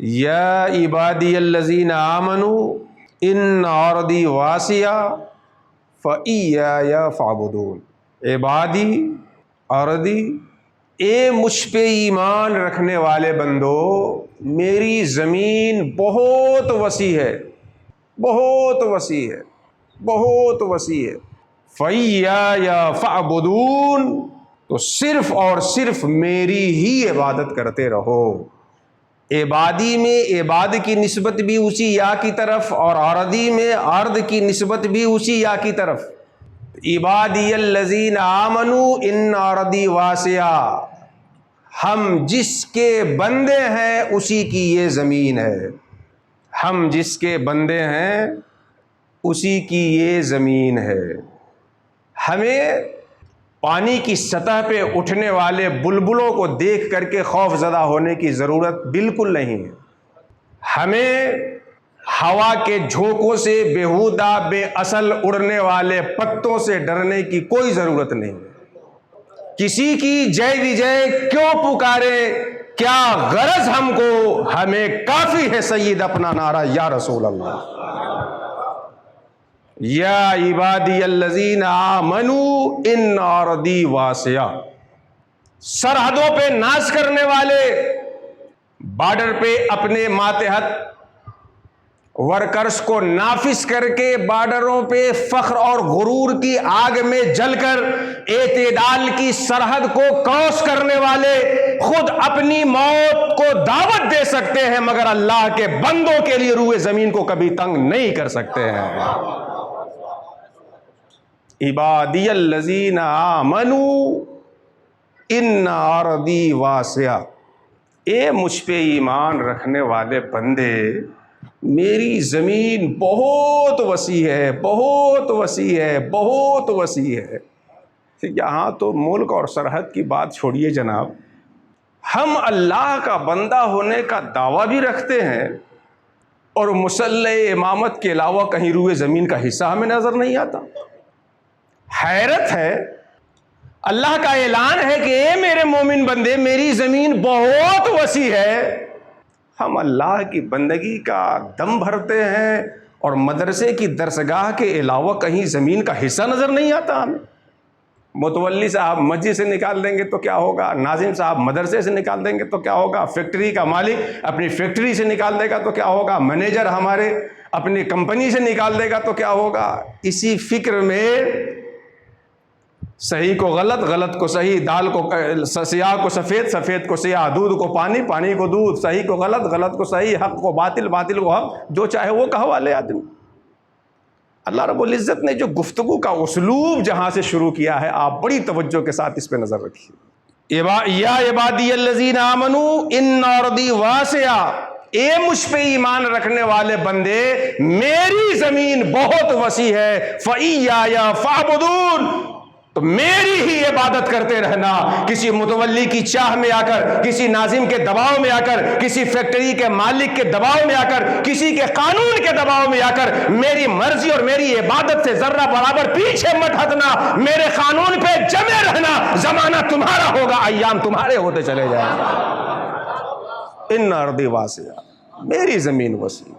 یا عبادی الذین آمنوا ان ارضی واسعہ فایای فاعبدون۔ عبادی ارضی، اے مجھ پہ ایمان رکھنے والے بندو، میری زمین بہت وسیع ہے، بہت وسیع ہے، بہت وسیع ہے۔ فایای فاعبدون، تو صرف اور صرف میری ہی عبادت کرتے رہو۔ عبادی میں عباد کی نسبت بھی اسی یا کی طرف، اور ارضی میں ارض کی نسبت بھی اسی یا کی طرف۔ عبادی الذین آمنوا ان ارضی واسعہ، ہم جس کے بندے ہیں اسی کی یہ زمین ہے، ہم جس کے بندے ہیں اسی کی یہ زمین ہے۔ ہمیں پانی کی سطح پہ اٹھنے والے بلبلوں کو دیکھ کر کے خوف زدہ ہونے کی ضرورت بالکل نہیں ہے۔ ہمیں ہوا کے جھونکوں سے بیہودہ بے اصل اڑنے والے پتوں سے ڈرنے کی کوئی ضرورت نہیں ہے۔ کسی کی جے وجے کیوں پکارے، کیا غرض ہم کو، ہمیں کافی ہے سید اپنا نعرہ یا رسول اللہ۔ یا عبادی الذین آمنوا ان ارضی واسعہ، سرحدوں پہ ناز کرنے والے، بارڈر پہ اپنے ماتحت ورکرز کو نافذ کر کے بارڈروں پہ فخر اور غرور کی آگ میں جل کر اعتدال کی سرحد کو کراس کرنے والے خود اپنی موت کو دعوت دے سکتے ہیں، مگر اللہ کے بندوں کے لیے روئے زمین کو کبھی تنگ نہیں کر سکتے ہیں۔ عبادی الذین آمنوا ان ارضی واسعہ، اے مجھ پہ ایمان رکھنے والے بندے، میری زمین بہت وسیع ہے، بہت وسیع ہے، بہت وسیع ہے۔ یہاں تو ملک اور سرحد کی بات چھوڑیے جناب، ہم اللہ کا بندہ ہونے کا دعویٰ بھی رکھتے ہیں اور مسلح امامت کے علاوہ کہیں روئے زمین کا حصہ ہمیں نظر نہیں آتا۔ حیرت ہے، اللہ کا اعلان ہے کہ اے میرے مومن بندے، میری زمین بہت وسیع ہے، ہم اللہ کی بندگی کا دم بھرتے ہیں اور مدرسے کی درسگاہ کے علاوہ کہیں زمین کا حصہ نظر نہیں آتا ہمیں۔ متولی صاحب مسجد سے نکال دیں گے تو کیا ہوگا، ناظم صاحب مدرسے سے نکال دیں گے تو کیا ہوگا، فیکٹری کا مالک اپنی فیکٹری سے نکال دے گا تو کیا ہوگا، مینیجر ہمارے اپنی کمپنی سے نکال دے گا تو کیا ہوگا۔ اسی فکر میں صحیح کو غلط، غلط کو صحیح، دال کو سیاہ کو سفید، سفید کو سیاہ، دودھ کو پانی، پانی کو دودھ، صحیح کو غلط، غلط کو صحیح، حق کو باطل، باطل کو حق، جو چاہے وہ کہوا لے آدمی۔ اللہ رب العزت نے جو گفتگو کا اسلوب جہاں سے شروع کیا ہے، آپ بڑی توجہ کے ساتھ اس پہ نظر رکھیے۔ یا عبادی الذین آمنوا ان ارضی واسعہ، اے مجھ پہ ایمان رکھنے والے بندے، میری زمین بہت وسیع ہے، فایای فاعبدون، تو میری ہی عبادت کرتے رہنا۔ کسی متولی کی چاہ میں آ کر، کسی ناظم کے دباؤ میں آ کر، کسی فیکٹری کے مالک کے دباؤ میں آ کر، کسی کے قانون کے دباؤ میں آ کر میری مرضی اور میری عبادت سے ذرہ برابر پیچھے مت ہٹنا، میرے قانون پہ جمے رہنا۔ زمانہ تمہارا ہوگا، ایام تمہارے ہوتے چلے جائیں گے۔ ان ارضی واسعہ، میری زمین وسیع۔